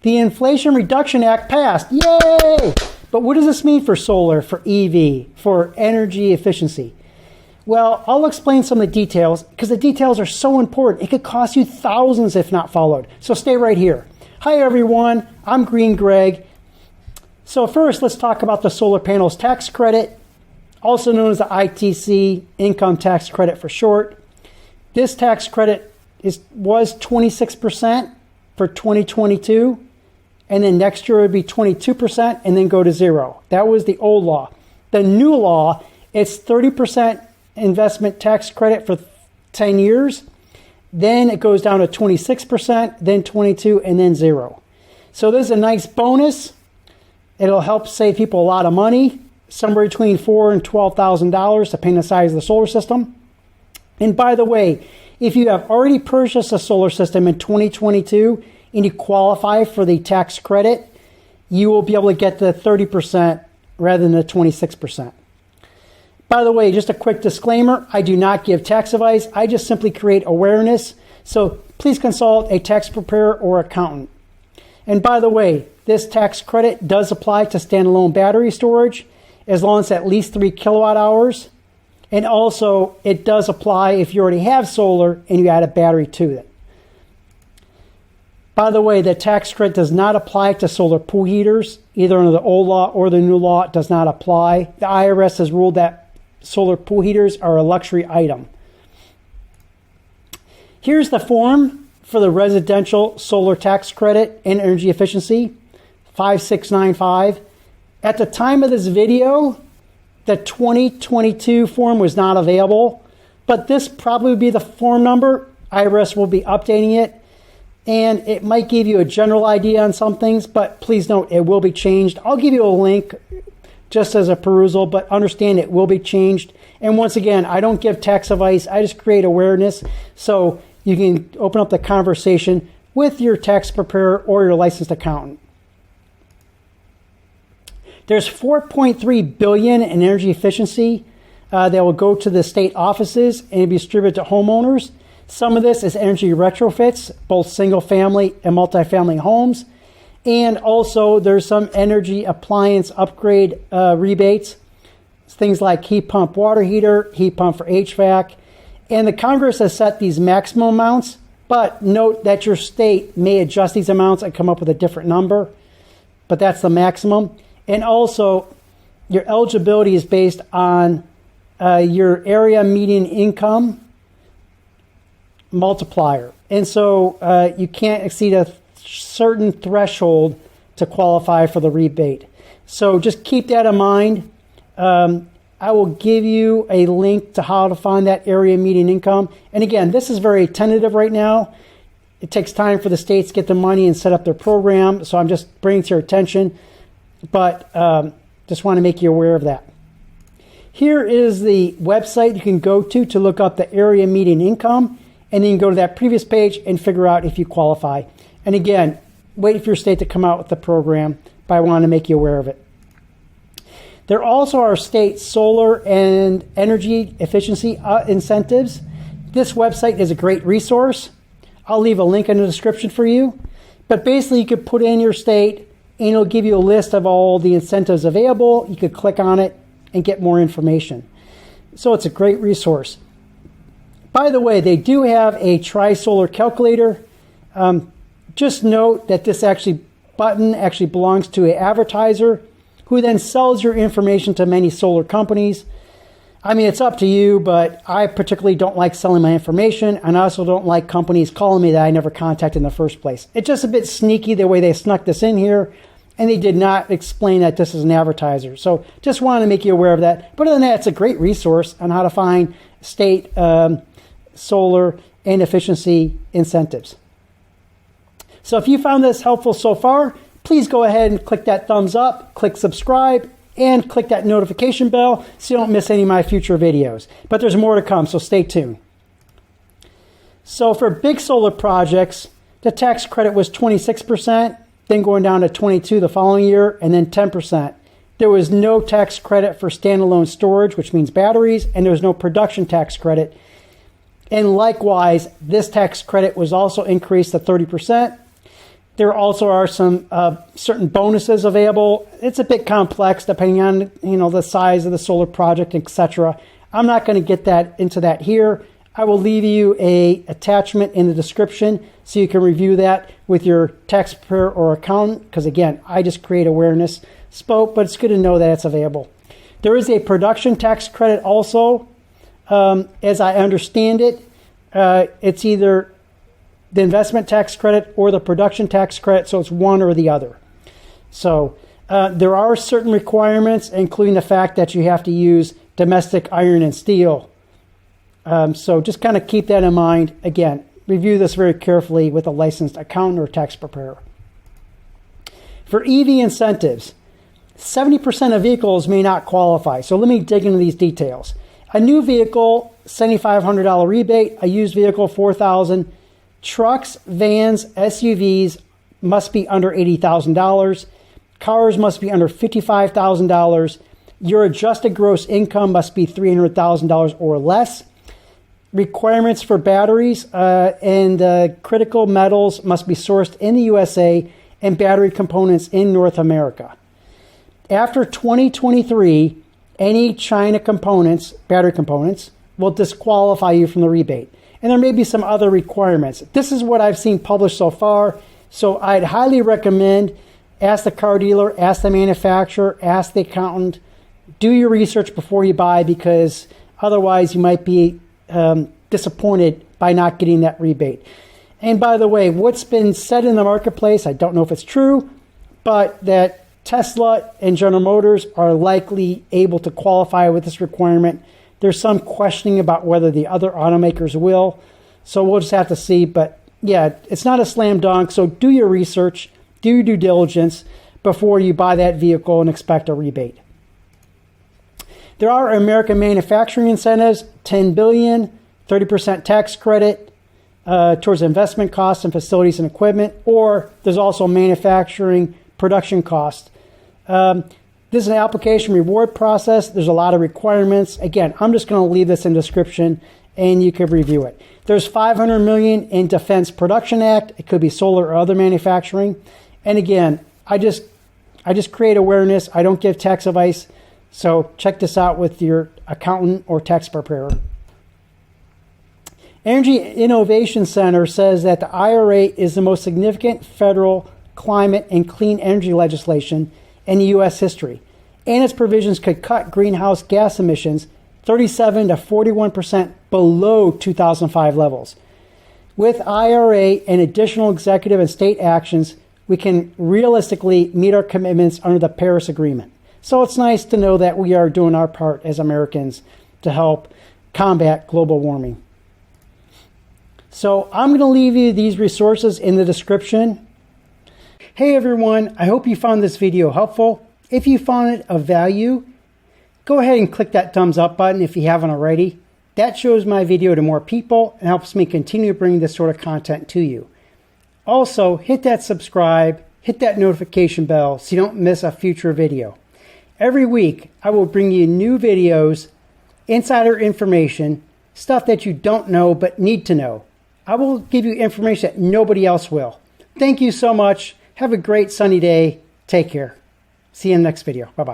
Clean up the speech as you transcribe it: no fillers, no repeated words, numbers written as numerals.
The Inflation Reduction Act passed. Yay! But what does this mean for solar, for EV, for energy efficiency? Well, I'll explain some of the details because the details are so important. It could cost you thousands if not followed. So stay right here. Hi, everyone. I'm Green Greg. So first, let's talk about the solar panels tax credit, also known as the ITC, income tax credit for short. This tax credit was 26% for 2022, and then next year it would be 22% and then go to zero. That was the old law. The new law, it's 30% investment tax credit for 10 years. Then it goes down to 26%, then 22, and then zero. So this is a nice bonus. It'll help save people a lot of money, somewhere between $4,000 and $12,000, depending on the size of the solar system. And by the way, if you have already purchased a solar system in 2022 and you qualify for the tax credit, you will be able to get the 30% rather than the 26%. By the way, just a quick disclaimer, I do not give tax advice. I just simply create awareness. So please consult a tax preparer or accountant. And by the way, this tax credit does apply to standalone battery storage as long as it's at least 3 kilowatt hours. And also, it does apply if you already have solar and you add a battery to it. By the way, the tax credit does not apply to solar pool heaters. Either under the old law or the new law, it does not apply. The IRS has ruled that solar pool heaters are a luxury item. Here's the form for the residential solar tax credit and energy efficiency, 5695. At the time of this video, the 2022 form was not available, but this probably would be the form number. IRS will be updating it, and it might give you a general idea on some things, but please note it will be changed. I'll give you a link just as a perusal, but understand it will be changed. And once again, I don't give tax advice. I just create awareness so you can open up the conversation with your tax preparer or your licensed accountant. There's $4.3 billion in energy efficiency that will go to the state offices and be distributed to homeowners. Some of this is energy retrofits, both single family and multifamily homes. And also there's some energy appliance upgrade rebates, things like heat pump water heater, heat pump for HVAC. And the Congress has set these maximum amounts, but note that your state may adjust these amounts and come up with a different number, but that's the maximum. And also your eligibility is based on your area median income multiplier. And so you can't exceed a certain threshold to qualify for the rebate. So just keep that in mind. I will give you a link to how to find that area median income. And again, this is very tentative right now. It takes time for the states to get the money and set up their program. So I'm just bringing it to your attention, but just want to make you aware of that. Here is the website you can go to look up the area median income, and then you can go to that previous page and figure out if you qualify. And again, wait for your state to come out with the program, but I want to make you aware of it. There also are state solar and energy efficiency incentives. This website is a great resource. I'll leave a link in the description for you. But basically, you could put in your state, and it'll give you a list of all the incentives available. You could click on it and get more information. So it's a great resource. By the way, they do have a tri-solar calculator. Just note that this button actually belongs to an advertiser who then sells your information to many solar companies. I mean, it's up to you, but I particularly don't like selling my information, and I also don't like companies calling me that I never contacted in the first place. It's just a bit sneaky the way they snuck this in here, and they did not explain that this is an advertiser. So just wanted to make you aware of that. But other than that, it's a great resource on how to find state solar and efficiency incentives. So if you found this helpful so far, please go ahead and click that thumbs up, click subscribe, and click that notification bell so you don't miss any of my future videos. But there's more to come, so stay tuned. So for big solar projects, the tax credit was 26%, then going down to 22% the following year, and then 10%. There was no tax credit for standalone storage, which means batteries, and there was no production tax credit. And likewise, this tax credit was also increased to 30%. There also are some certain bonuses available. It's a bit complex depending on the size of the solar project, etc. I'm not going to get into that here. I will leave you a attachment in the description so you can review that with your tax preparer or accountant, because again, I just create awareness, but it's good to know that it's available. There is a production tax credit also. As I understand it, it's either the investment tax credit or the production tax credit, so it's one or the other. So there are certain requirements, including the fact that you have to use domestic iron and steel. So just kind of keep that in mind. Again, review this very carefully with a licensed accountant or tax preparer. For EV incentives, 70% of vehicles may not qualify. So let me dig into these details. A new vehicle, $7,500 rebate. A used vehicle, $4,000. Trucks, vans, SUVs must be under $80,000. Cars must be under $55,000. Your adjusted gross income must be $300,000 or less. Requirements for batteries and critical metals must be sourced in the USA and battery components in North America. After 2023, any China components, battery components, will disqualify you from the rebate. And there may be some other requirements. This is what I've seen published so far. So I'd highly recommend ask the car dealer, ask the manufacturer, ask the accountant. Do your research before you buy, because otherwise you might be disappointed by not getting that rebate. And by the way, what's been said in the marketplace, I don't know if it's true, but that Tesla and General Motors are likely able to qualify with this requirement. There's some questioning about whether the other automakers will. So we'll just have to see. But yeah, it's not a slam dunk. So do your research, do your due diligence before you buy that vehicle and expect a rebate. There are American manufacturing incentives, $10 billion, 30% tax credit towards investment costs in facilities and equipment, or there's also manufacturing production costs. This is an application reward process. There's a lot of requirements. Again, I'm just going to leave this in the description and you can review it. There's $500 million in Defense Production Act. It could be solar or other manufacturing. And again, I just create awareness. I don't give tax advice. So check this out with your accountant or tax preparer. Energy Innovation Center says that the IRA is the most significant federal climate and clean energy legislation in U.S. history, and its provisions could cut greenhouse gas emissions 37 to 41% below 2005 levels. With IRA and additional executive and state actions, we can realistically meet our commitments under the Paris Agreement. So it's nice to know that we are doing our part as Americans to help combat global warming. So I'm going to leave you these resources in the description. Hey everyone, I hope you found this video helpful. If you found it of value, go ahead and click that thumbs up button if you haven't already. That shows my video to more people and helps me continue to bring this sort of content to you. Also, hit that subscribe, hit that notification bell so you don't miss a future video. Every week, I will bring you new videos, insider information, stuff that you don't know but need to know. I will give you information that nobody else will. Thank you so much. Have a great sunny day. Take care. See you in the next video. Bye-bye.